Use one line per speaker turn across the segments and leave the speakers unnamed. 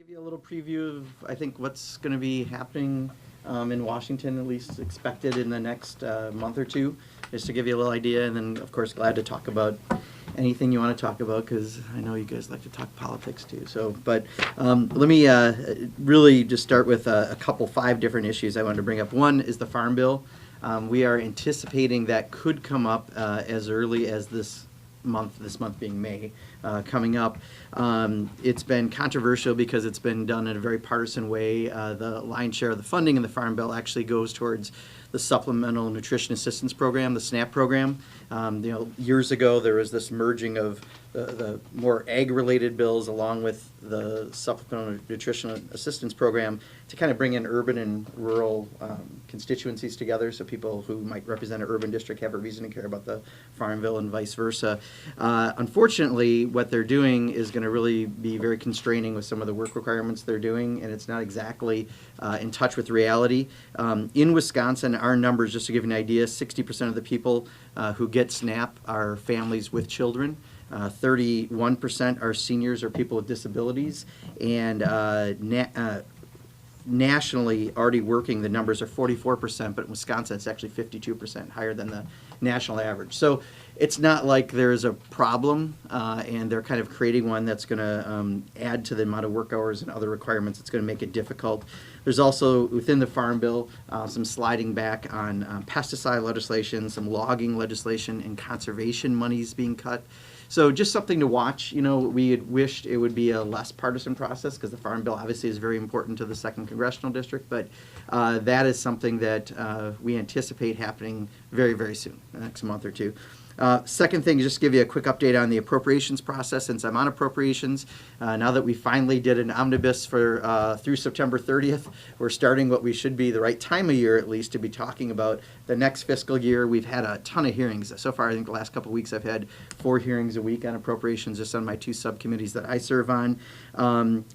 Give you a little preview of, I think, what's going to be happening in Washington, at least expected in the next month or two, just to give you a little idea. And then, of course, glad to talk about anything you want to talk about, because I know you guys like to talk politics too. So, but let me really just start with a couple, 5 different issues I wanted to bring up. One is the Farm Bill. We are anticipating that could come up as early as this month being May, coming up. It's been controversial because it's been done in a very partisan way. The lion's share of the funding in the Farm Bill actually goes towards the Supplemental Nutrition Assistance Program, the SNAP program. Years ago there was this merging of the more ag-related bills along with the Supplemental Nutrition Assistance Program to kind of bring in urban and rural constituencies together, so people who might represent an urban district have a reason to care about the Farm Bill and vice versa. Unfortunately, what they're doing is going to really be very constraining with some of the work requirements they're doing, and it's not exactly in touch with reality. In Wisconsin, our numbers, just to give you an idea, 60% of the people who get SNAP are families with children. 31% are seniors or people with disabilities, and nationally already working, the numbers are 44%, but in Wisconsin it's actually 52%, higher than the national average. So it's not like there's a problem, and they're kind of creating one that's going to add to the amount of work hours and other requirements. It's going to make it difficult. There's also, within the Farm Bill, some sliding back on pesticide legislation, some logging legislation, and conservation monies being cut. So just something to watch. We had wished it would be a less partisan process, because the Farm Bill obviously is very important to the 2nd Congressional District, but that is something that we anticipate happening very, very soon, the next month or two. Second thing, just give you a quick update on the appropriations process. Since I'm on appropriations, now that we finally did an omnibus for through September 30th, we're starting what we should be the right time of year, at least, to be talking about the next fiscal year. We've had a ton of hearings. So far, I think the last couple of weeks I've had 4 hearings a week on appropriations, just on my 2 subcommittees that I serve on.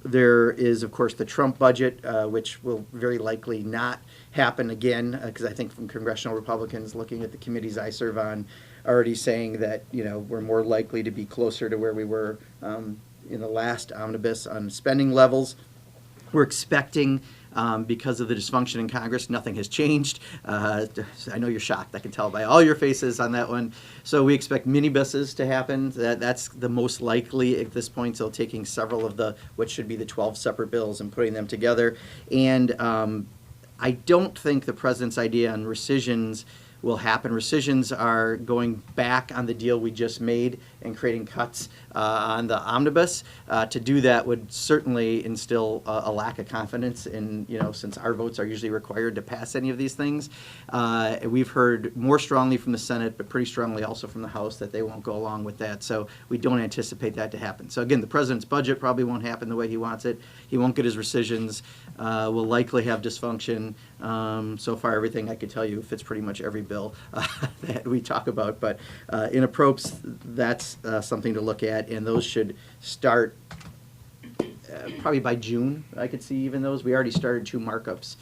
There is, of course, the Trump budget, which will very likely not happen again, because I think from congressional Republicans looking at the committees I serve on, already saying that we're more likely to be closer to where we were in the last omnibus on spending levels. We're expecting, because of the dysfunction in Congress, nothing has changed. I know you're shocked. I can tell by all your faces on that one. So we expect minibuses to happen. That's the most likely at this point. So taking several of what should be the 12 separate bills and putting them together. And I don't think the president's idea on rescissions will happen. Rescissions are going back on the deal we just made and creating cuts on the omnibus. To do that would certainly instill a lack of confidence in, since our votes are usually required to pass any of these things. We've heard more strongly from the Senate, but pretty strongly also from the House, that they won't go along with that. So we don't anticipate that to happen. So again, the president's budget probably won't happen the way he wants it. He won't get his rescissions. Will likely have dysfunction. So far, everything I could tell you fits pretty much every bill that we talk about. But in appropes, that's something to look at, and those should start probably by June. I could see even those. We already started 2 markups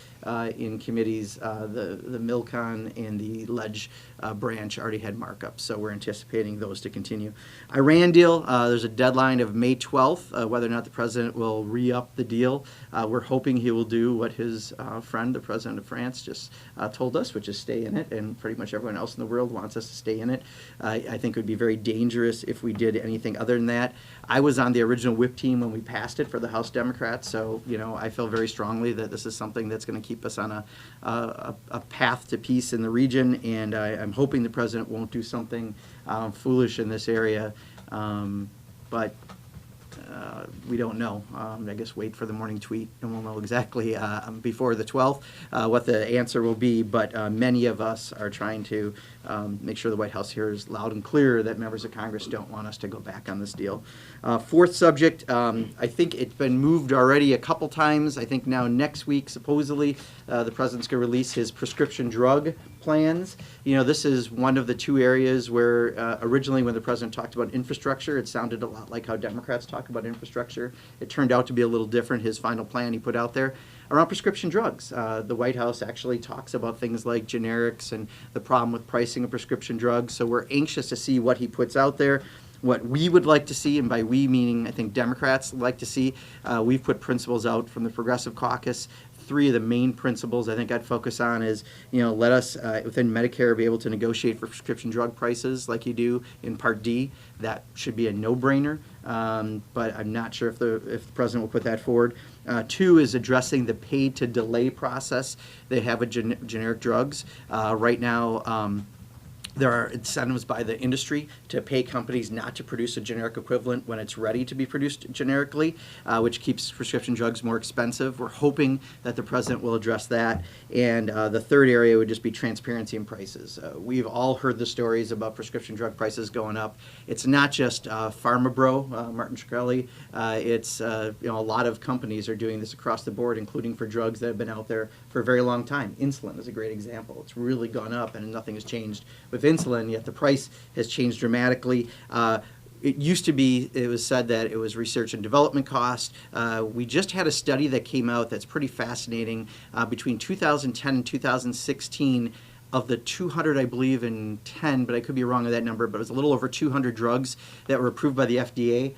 in committees. The Milcon and the Ledge branch already had markups, so we're anticipating those to continue. Iran deal, there's a deadline of May 12th, whether or not the president will re-up the deal. We're hoping he will do what his friend, the president of France, just told us, which is stay in it, and pretty much everyone else in the world wants us to stay in it. I think it would be very dangerous if we did anything other than that. I was on the original whip team when we passed it for the House Democrats, so I feel very strongly that this is something that's going to keep us on a path to peace in the region, and I'm hoping the president won't do something foolish in this area, but we don't know. I guess wait for the morning tweet and we'll know exactly before the 12th what the answer will be, but many of us are trying to make sure the White House hears loud and clear that members of Congress don't want us to go back on this deal. Fourth subject, I think it's been moved already a couple times. I think now next week, supposedly, the president's going to release his prescription drug plans. This is one of the 2 areas where originally when the president talked about infrastructure, it sounded a lot like how Democrats talk about infrastructure. It turned out to be a little different, his final plan he put out there. Around prescription drugs, the White House actually talks about things like generics and the problem with pricing of prescription drugs, so we're anxious to see what he puts out there. What we would like to see, and by we meaning I think Democrats like to see, we've put principles out from the Progressive Caucus. Three of the main principles I think I'd focus on is, let us, within Medicare, be able to negotiate for prescription drug prices like you do in Part D. That should be a no-brainer, but I'm not sure if the president will put that forward. Two is addressing the pay-to-delay process they have with generic drugs. Right now, there are incentives by the industry to pay companies not to produce a generic equivalent when it's ready to be produced generically, which keeps prescription drugs more expensive. We're hoping that the president will address that. And the third area would just be transparency in prices. We've all heard the stories about prescription drug prices going up. It's not just Pharma Bro, Martin Shkreli. It's a lot of companies are doing this across the board, including for drugs that have been out there for a very long time. Insulin is a great example. It's really gone up and nothing has changed with insulin, yet the price has changed dramatically. It used to be, it was said that it was research and development cost. We just had a study that came out that's pretty fascinating. Between 2010 and 2016, of the 200, I believe, and 10, but I could be wrong on that number, but it was a little over 200 drugs that were approved by the FDA.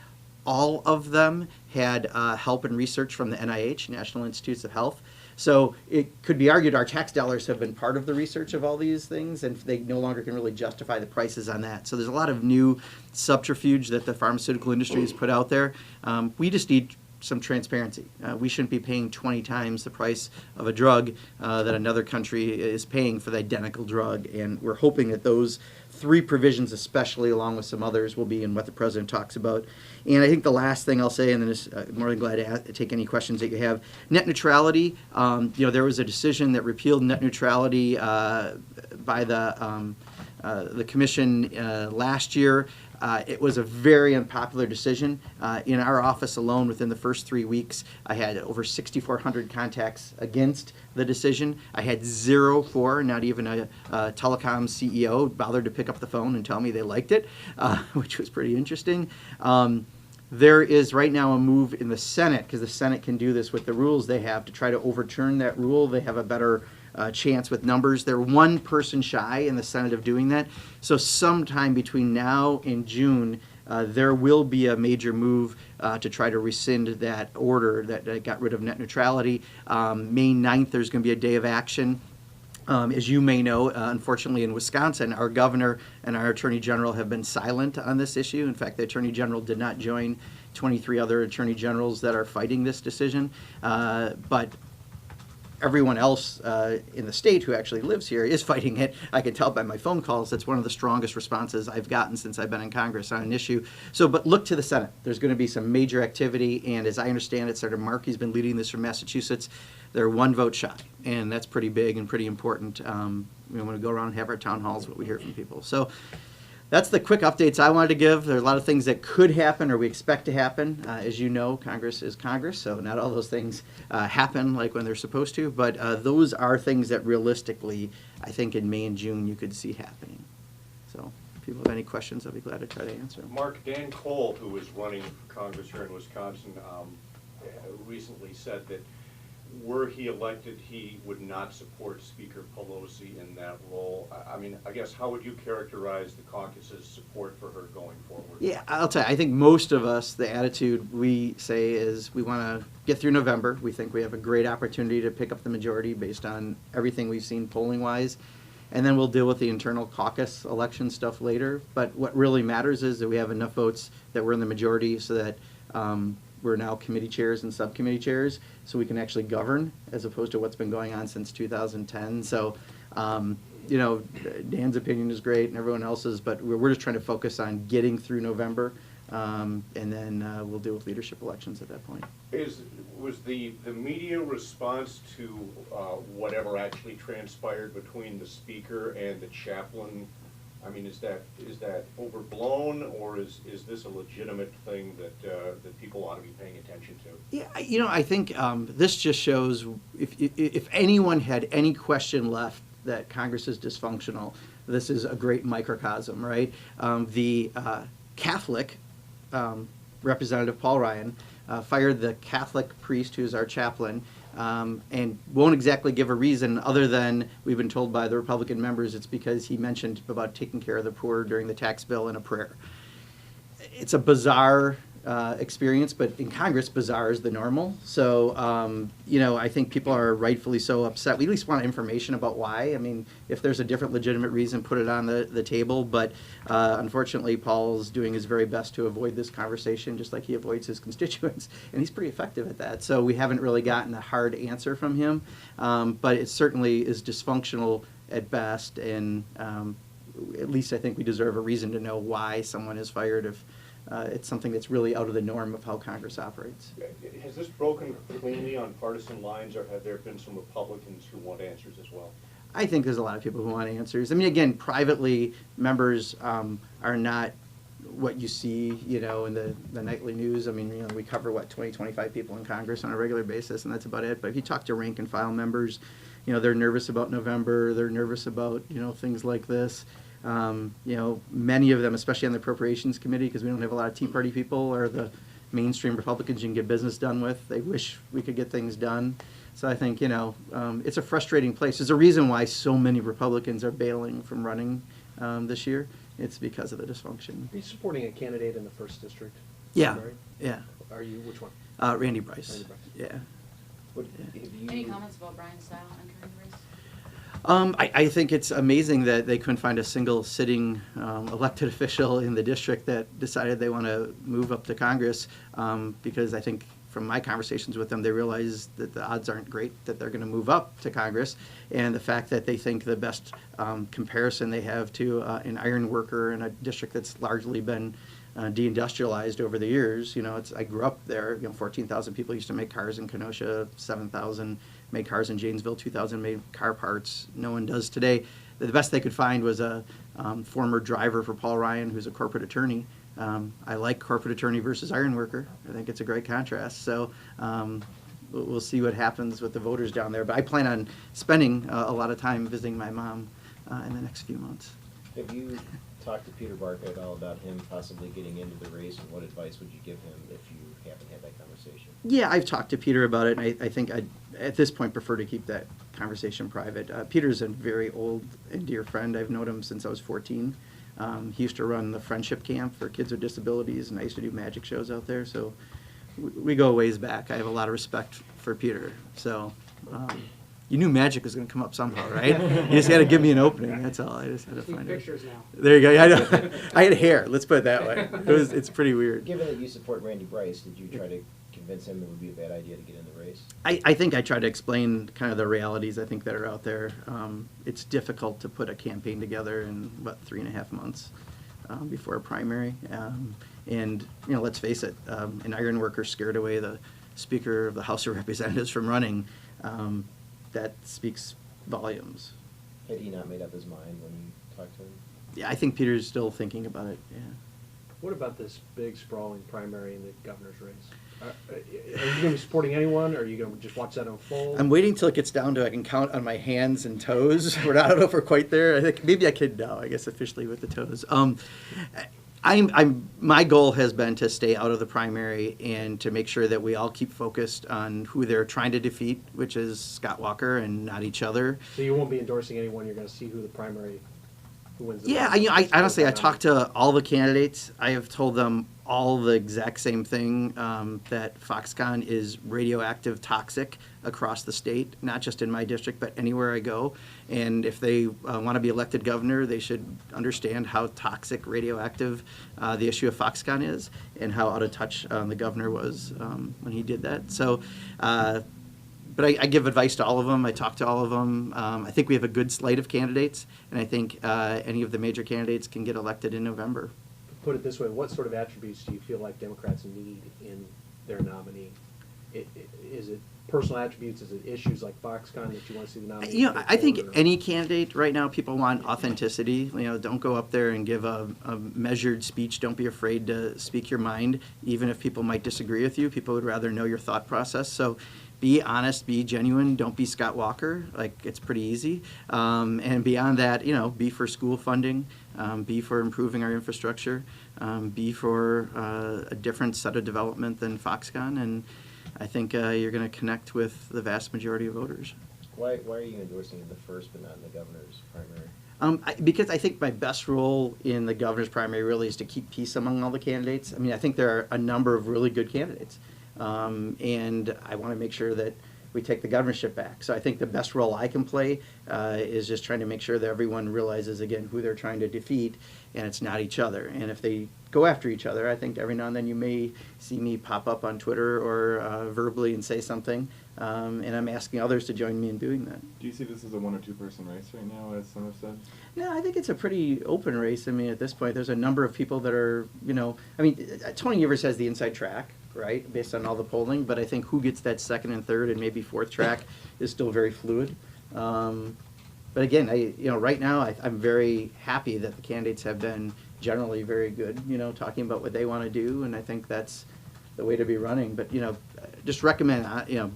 All of them had help and research from the NIH, National Institutes of Health. So it could be argued our tax dollars have been part of the research of all these things, and they no longer can really justify the prices on that. So there's a lot of new subterfuge that the pharmaceutical industry has put out there. We just need some transparency. We shouldn't be paying 20 times the price of a drug that another country is paying for the identical drug, and we're hoping that those three provisions, especially along with some others, will be in what the president talks about. And I think the last thing I'll say, and then just more than glad to take any questions that you have. Net neutrality. There was a decision that repealed net neutrality by the commission last year. It was a very unpopular decision. In our office alone, within the first 3 weeks, I had over 6,400 contacts against the decision. I had 0 for, not even a telecom CEO bothered to pick up the phone and tell me they liked it, which was pretty interesting. There is right now a move in the Senate, because the Senate can do this with the rules they have, to try to overturn that rule. They have a better chance with numbers. They're one person shy in the Senate of doing that. So sometime between now and June, there will be a major move to try to rescind that order that got rid of net neutrality. May 9th, there's going to be a day of action. As you may know, unfortunately in Wisconsin, our governor and our attorney general have been silent on this issue. In fact, the attorney general did not join 23 other attorney generals that are fighting this decision. But everyone else in the state who actually lives here is fighting it. I can tell by my phone calls that's one of the strongest responses I've gotten since I've been in Congress on an issue. But look to the Senate. There's going to be some major activity, and as I understand it, Senator Markey's been leading this from Massachusetts. They're one vote shy, and that's pretty big and pretty important. We want to go around and have our town halls, what we hear from people. So that's the quick updates I wanted to give. There are a lot of things that could happen or we expect to happen. As you know, Congress is Congress, so not all those things happen like when they're supposed to, but those are things that realistically, I think in May and June you could see happening. So if people have any questions, I'll be glad to try to answer them.
Mark, Dan Cole, who is running for Congress here in Wisconsin, recently said that were he elected, he would not support Speaker Pelosi in that role. I mean, I guess, how would you characterize the caucus's support for her going forward?
Yeah, I'll tell you, I think most of us, the attitude we say is we want to get through November. We think we have a great opportunity to pick up the majority based on everything we've seen polling-wise. And then we'll deal with the internal caucus election stuff later. But what really matters is that we have enough votes that we're in the majority so that we're now committee chairs and subcommittee chairs, so we can actually govern as opposed to what's been going on since 2010. So, Dan's opinion is great and everyone else's, but we're just trying to focus on getting through November, and then we'll deal with leadership elections at that point.
Was the media response to whatever actually transpired between the speaker and the chaplain? I mean, is that overblown, or is this a legitimate thing that people ought to be paying attention to?
Yeah, I think this just shows if anyone had any question left that Congress is dysfunctional, this is a great microcosm, right? The Catholic Representative Paul Ryan fired the Catholic priest who's our chaplain, and won't exactly give a reason other than we've been told by the Republican members it's because he mentioned about taking care of the poor during the tax bill in a prayer. it's a bizarre experience, but in Congress, bizarre is the normal. So, I think people are rightfully so upset. We at least want information about why. I mean, if there's a different legitimate reason, put it on the table. But unfortunately, Paul's doing his very best to avoid this conversation, just like he avoids his constituents. And he's pretty effective at that. So we haven't really gotten a hard answer from him. But it certainly is dysfunctional at best. And at least I think we deserve a reason to know why someone is fired if it's something that's really out of the norm of how Congress operates.
Has this broken cleanly on partisan lines, or have there been some Republicans who want answers as well?
I think there's a lot of people who want answers. I mean, again, privately, members are not what you see, in the nightly news. I mean, we cover, 20, 25 people in Congress on a regular basis, and that's about it. But if you talk to rank and file members, they're nervous about November. They're nervous about, things like this. Many of them, especially on the Appropriations Committee, because we don't have a lot of Tea Party people, are the mainstream Republicans you can get business done with. They wish we could get things done. So I think, it's a frustrating place. There's a reason why so many Republicans are bailing from running this year. It's because of the dysfunction.
Are you supporting a candidate in the 1st District?
Yeah,
Primary?
yeah.
Are you, which one?
Randy Bryce.
Randy Bryce.
Yeah.
What, have you,
Any comments about Brian Style entering the race?
I think it's amazing that they couldn't find a single sitting elected official in the district that decided they want to move up to Congress, because I think from my conversations with them, they realize that the odds aren't great that they're going to move up to Congress, and the fact that they think the best comparison they have to an iron worker in a district that's largely been deindustrialized over the years. I grew up there. 14,000 people used to make cars in Kenosha, 7,000 made cars in Janesville, 2,000 made car parts. No one does today. The best they could find was a former driver for Paul Ryan, who's a corporate attorney. I like corporate attorney versus iron worker. I think it's a great contrast. So we'll see what happens with the voters down there. But I plan on spending a lot of time visiting my mom in the next few months.
Have you talked to Peter Barca at all about him possibly getting into the race, and what advice would you give him if you haven't had that conversation?
Yeah, I've talked to Peter about it, and I think I'd, at this point, prefer to keep that conversation private. Peter's a very old and dear friend. I've known him since I was 14. He used to run the friendship camp for kids with disabilities, and I used to do magic shows out there, so we go a ways back. I have a lot of respect for Peter. So you knew magic was going to come up somehow, right? You just had to give me an opening. That's all. I just had to find it.
Pictures now.
There you go. I know. I had hair. Let's put it that way. It's pretty weird.
Given that you support Randy Bryce, did you try to convince him it would be a bad idea to get in the race?
I think I tried to explain kind of the realities I think that are out there. It's difficult to put a campaign together in, 3.5 months before a primary. And, let's face it, an iron worker scared away the Speaker of the House of Representatives from running. That speaks volumes.
Had he not made up his mind when you talked to him?
Yeah, I think Peter's still thinking about it, yeah.
what about this big sprawling primary in the governor's race? Are you going to be supporting anyone, or are you going to just watch that unfold?
I'm waiting till it gets down to I can count on my hands and toes. I don't know if we're quite there. I think maybe I could now, I guess, officially with the toes. My goal has been to stay out of the primary and to make sure that we all keep focused on who they're trying to defeat, which is Scott Walker and not each other.
So you won't be endorsing anyone. You're going to see who wins the
Yeah,
race.
I honestly, I talked to all the candidates. I have told them all the exact same thing, that Foxconn is radioactive toxic across the state, not just in my district, but anywhere I go. And if they want to be elected governor, they should understand how toxic, radioactive the issue of Foxconn is, and how out of touch the governor was when he did that. So, but I give advice to all of them. I talk to all of them. I think we have a good slate of candidates, and I think any of the major candidates can get elected in November.
Put it this way, what sort of attributes do you feel like Democrats need in their nominee? Is it personal attributes? Is it issues like Foxconn that you want to see the nominee?
I think any candidate right now, people want authenticity. Don't go up there and give a measured speech. Don't be afraid to speak your mind, even if people might disagree with you. People would rather know your thought process. So be honest, be genuine. Don't be Scott Walker. It's pretty easy. And beyond that, be for school funding, be for improving our infrastructure, be for a different set of development than Foxconn. And I think you're going to connect with the vast majority of voters.
Why are you endorsing in the first but not in the governor's primary?
Because I think my best role in the governor's primary really is to keep peace among all the candidates. I mean, I think there are a number of really good candidates. And I want to make sure that we take the governorship back. So I think the best role I can play is just trying to make sure that everyone realizes, again, who they're trying to defeat, and it's not each other. And if they go after each other, I think every now and then you may see me pop up on Twitter or verbally and say something. And I'm asking others to join me in doing that.
Do you see this as a 1 or 2 person race right now, as some have said?
No, I think it's a pretty open race. I mean, at this point, there's a number of people that are, I mean, Tony Evers has the inside track, right, based on all the polling, but I think who gets that second and third and maybe fourth track is still very fluid. But again, right now, I'm very happy that the candidates have been generally very good, talking about what they want to do, and I think that's the way to be running. But, just recommend,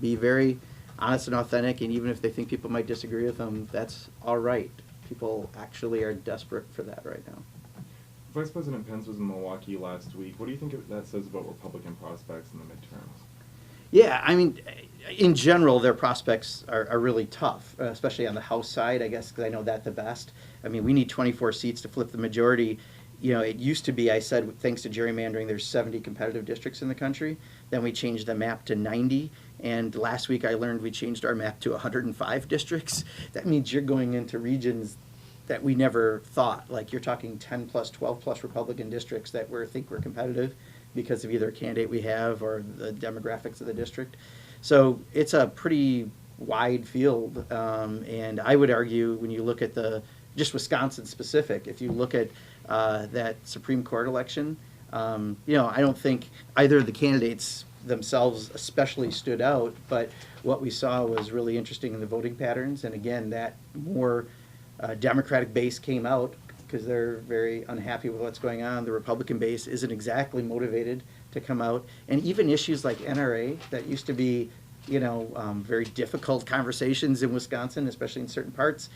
be very honest and authentic, and even if they think people might disagree with them, that's all right. People actually are desperate for that right now.
Vice President Pence was in Milwaukee last week. What do you think that says about Republican prospects in the midterms?
Yeah, I mean, in general, their prospects are really tough, especially on the House side, I guess, because I know that the best. I mean, we need 24 seats to flip the majority. It used to be, I said, thanks to gerrymandering, there's 70 competitive districts in the country. Then we changed the map to 90. And last week I learned we changed our map to 105 districts. That means you're going into regions that we never thought. Like you're talking 10 plus, 12 plus Republican districts that think we're competitive because of either a candidate we have or the demographics of the district. So it's a pretty wide field. And I would argue when you look at just Wisconsin specific, if you look at that Supreme Court election, I don't think either of the candidates themselves especially stood out, but what we saw was really interesting in the voting patterns. And again, that more Democratic base came out because they're very unhappy with what's going on. The Republican base isn't exactly motivated to come out. And even issues like NRA that used to be, very difficult conversations in Wisconsin, especially in certain parts.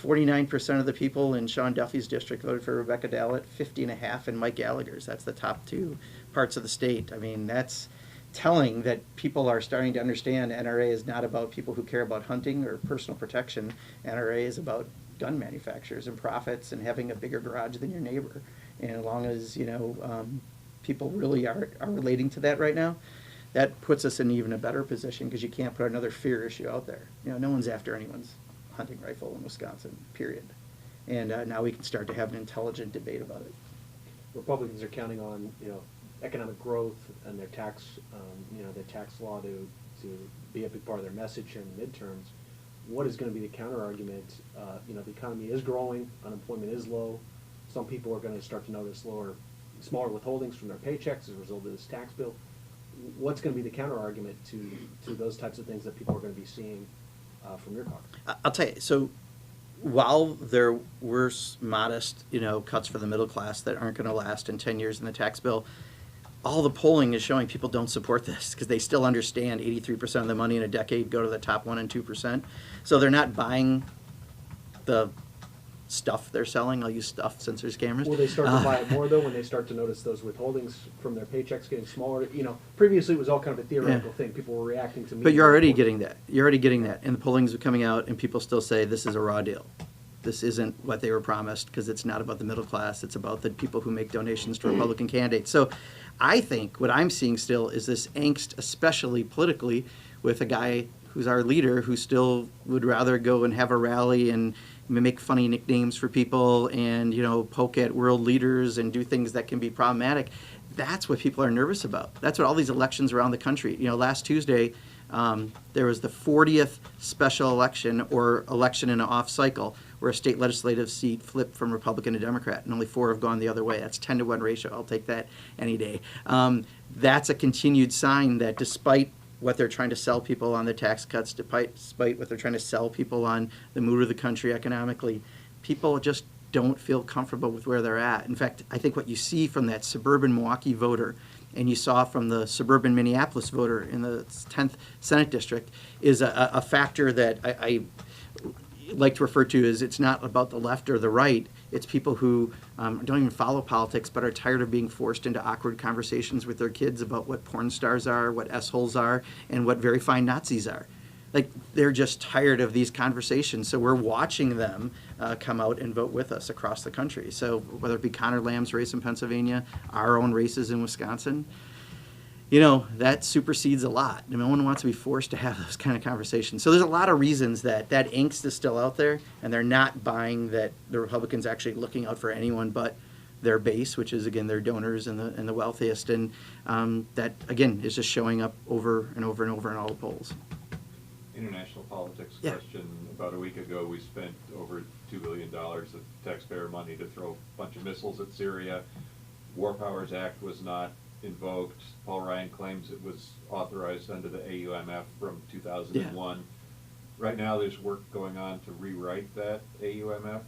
49% of the people in Sean Duffy's district voted for Rebecca Dallett, 50.5% in Mike Gallagher's. That's the top 2 parts of the state. I mean, that's telling that people are starting to understand NRA is not about people who care about hunting or personal protection. NRA is about gun manufacturers and profits and having a bigger garage than your neighbor. And as long as, people really are relating to that right now, that puts us in even a better position because you can't put another fear issue out there. No one's after anyone's hunting rifle in Wisconsin, period. And now we can start to have an intelligent debate about it.
Republicans are counting on, economic growth and their tax, their tax law to be a big part of their message in the midterms. What is going to be the counter argument? The economy is growing, unemployment is low. Some people are going to start to notice smaller withholdings from their paychecks as a result of this tax bill. What's going to be the counter argument to those types of things that people are going to be seeing from your caucus?
I'll tell you, so while there were modest, cuts for the middle class that aren't going to last in 10 years in the tax bill, all the polling is showing people don't support this because they still understand 83% of the money in a decade go to the top 1% and 2%. So they're not buying the stuff they're selling. I'll use stuff since there's cameras.
Will they start to buy it more, though, when they start to notice those withholdings from their paychecks getting smaller? Previously it was all kind of a theoretical thing. People were reacting to me.
But you're already getting that. You're already getting that. And the pollings are coming out, and people still say this is a raw deal. This isn't what they were promised because it's not about the middle class. It's about the people who make donations to Republican candidates. So I think what I'm seeing still is this angst, especially politically, with a guy who's our leader who still would rather go and have a rally and make funny nicknames for people and, poke at world leaders and do things that can be problematic. That's what people are nervous about. That's what all these elections around the country. Last Tuesday, there was the 40th special election or election in an off cycle where a state legislative seat flipped from Republican to Democrat, and only 4 have gone the other way. That's 10-to-1 ratio. I'll take that any day. That's a continued sign that despite what they're trying to sell people on the tax cuts, despite what they're trying to sell people on the mood of the country economically, people just don't feel comfortable with where they're at. In fact, I think what you see from that suburban Milwaukee voter and you saw from the suburban Minneapolis voter in the 10th Senate District is a factor that I like to refer to as it's not about the left or the right. It's people who don't even follow politics but are tired of being forced into awkward conversations with their kids about what porn stars are, what S-holes are, and what very fine Nazis are. like they're just tired of these conversations. So we're watching them come out and vote with us across the country. So whether it be Connor Lamb's race in Pennsylvania, our own races in Wisconsin, you know, that supersedes a lot. No one wants to be forced to have those kind of conversations. So there's a lot of reasons that that angst is still out there, and they're not buying that the Republicans actually looking out for anyone but their base, which is, again, their donors and the wealthiest. And that, again, is just showing up over and over and over in all the polls.
International politics
Yeah.
question. About a week ago, we spent over $2 billion of taxpayer money to throw a bunch of missiles at Syria. War Powers Act was not invoked. Paul Ryan claims it was authorized under the AUMF from 2001. Right now, there's work going on to rewrite that AUMF.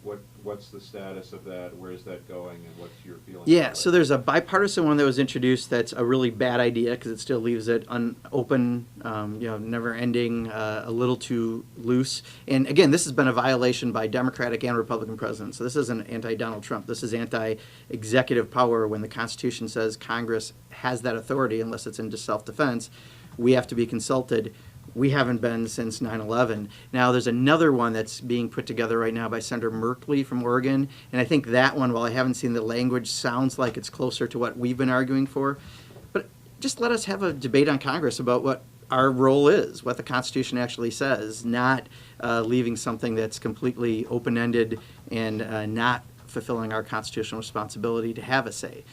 What's the status of that? Where's that going, and what's your feeling?
Yeah,
about
so
it?
there's a bipartisan one that was introduced that's a really bad idea because it still leaves it open, never ending, a little too loose. And again, this has been a violation by Democratic and Republican presidents. So this isn't anti-Donald Trump. This is anti-executive power when the Constitution says Congress has that authority unless it's in self-defense. We have to be consulted. We haven't been since 9/11. Now, there's another one that's being put together right now by Senator Merkley from Oregon, and I think that one, while I haven't seen the language, sounds like it's closer to what we've been arguing for. But just let us have a debate on Congress about what our role is, what the Constitution actually says, not leaving something that's completely open-ended and not fulfilling our constitutional responsibility to have a say.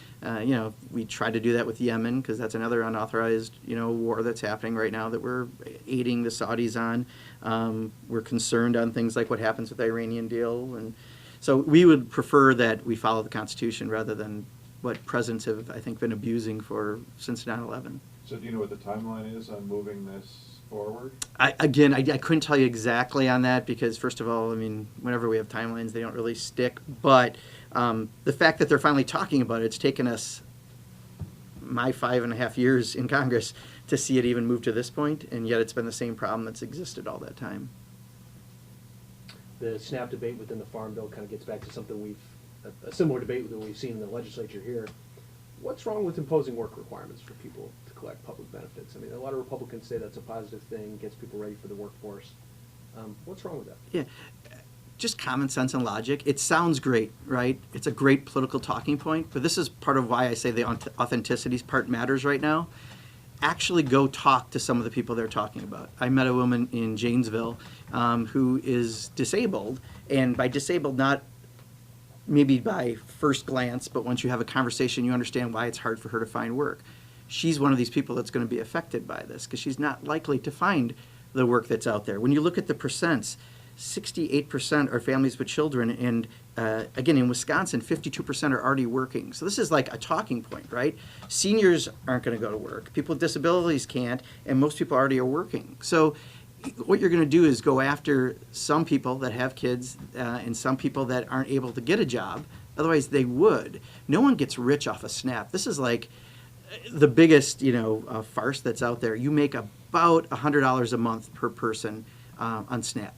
We tried to do that with Yemen because that's another unauthorized, war that's happening right now that we're aiding the Saudis on. We're concerned on things like what happens with the Iranian deal. And so we would prefer that we follow the Constitution rather than what presidents have, I think, been abusing since 9/11.
So do you know what the timeline is on moving this forward?
I couldn't tell you exactly on that because, first of all, whenever we have timelines, they don't really stick. But the fact that they're finally talking about it, it's taken us my 5.5 years in Congress to see it even move to this point, and yet it's been the same problem that's existed all that time.
The SNAP debate within the Farm Bill kind of gets back to something a similar debate that we've seen in the legislature here. What's wrong with imposing work requirements for people to collect public benefits? A lot of Republicans say that's a positive thing, gets people ready for the workforce. What's wrong with that?
Yeah, just common sense and logic. It sounds great, right? It's a great political talking point, but this is part of why I say the authenticity part matters right now. Actually go talk to some of the people they're talking about. I met a woman in Janesville who is disabled, and by disabled, not maybe by first glance, but once you have a conversation, you understand why it's hard for her to find work. She's one of these people that's going to be affected by this because she's not likely to find the work that's out there. When you look at the percents, 68% are families with children, and again, in Wisconsin, 52% are already working. So this is like a talking point, right? Seniors aren't going to go to work. People with disabilities can't, and most people already are working. So what you're going to do is go after some people that have kids and some people that aren't able to get a job. Otherwise, they would. No one gets rich off of SNAP. This is like the biggest, farce that's out there. You make about $100 a month per person on SNAP.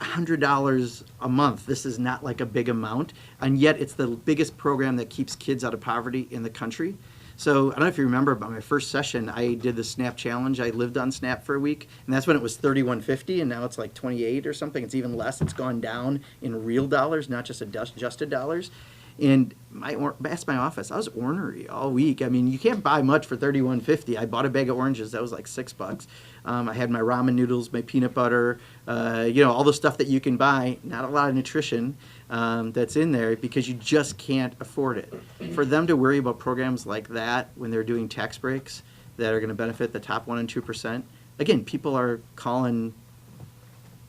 $100 a month. This is not like a big amount, and yet it's the biggest program that keeps kids out of poverty in the country. So I don't know if you remember, but my first session, I did the SNAP challenge. I lived on SNAP for a week, and that's when it was $31.50, and now it's like $28 or something. It's even less. It's gone down in real dollars, not just adjusted dollars. And I asked my office, I was ornery all week. You can't buy much for $31.50. I bought a bag of oranges. That was like $6. I had my ramen noodles, my peanut butter, all the stuff that you can buy. Not a lot of nutrition that's in there because you just can't afford it. For them to worry about programs like that when they're doing tax breaks that are going to benefit the top 1% and 2%, again, people are calling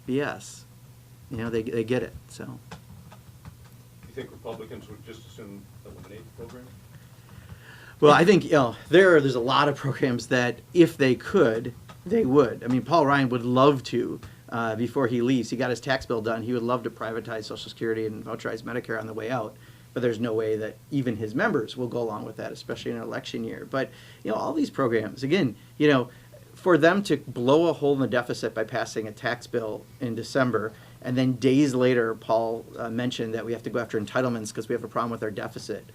BS. They get it. So.
Do you think Republicans would just as soon eliminate the program?
Well, I think there's a lot of programs that if they could, they would. Paul Ryan would love to before he leaves. He got his tax bill done. He would love to privatize Social Security and voucherize Medicare on the way out. But there's no way that even his members will go along with that, especially in an election year. But all these programs, again, for them to blow a hole in the deficit by passing a tax bill in December. And then days later, Paul mentioned that we have to go after entitlements because we have a problem with our deficit.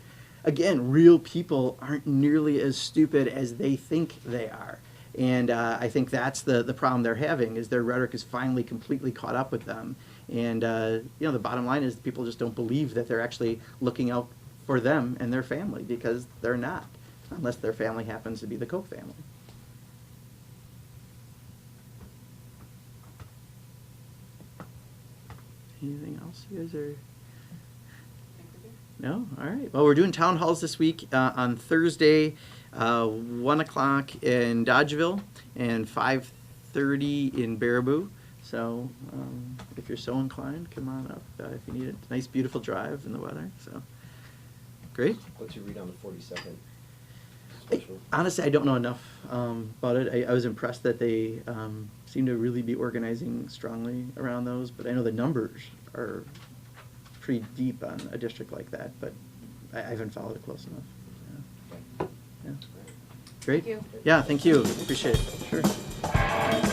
Again, real people aren't nearly as stupid as they think they are. And I think that's the problem they're having, is their rhetoric is finally completely caught up with them. And the bottom line is people just don't believe that they're actually looking out for them and their family, because they're not, unless their family happens to be the Koch family. Anything else you guys are? No? All right. Well, we're doing town halls this week on Thursday, 1 o'clock in Dodgeville and 5:30 in Baraboo. So if you're so inclined, come on up if you need it. Nice, beautiful drive in the weather. So great.
What's your read on the 42nd
I-
special?
Honestly, I don't know enough about it. I was impressed that they seem to really be organizing strongly around those, but I know the numbers are pretty deep on a district like that, but I haven't followed it close enough. Yeah. Yeah. Great.
Thank you.
Yeah, thank you. Appreciate it. Sure.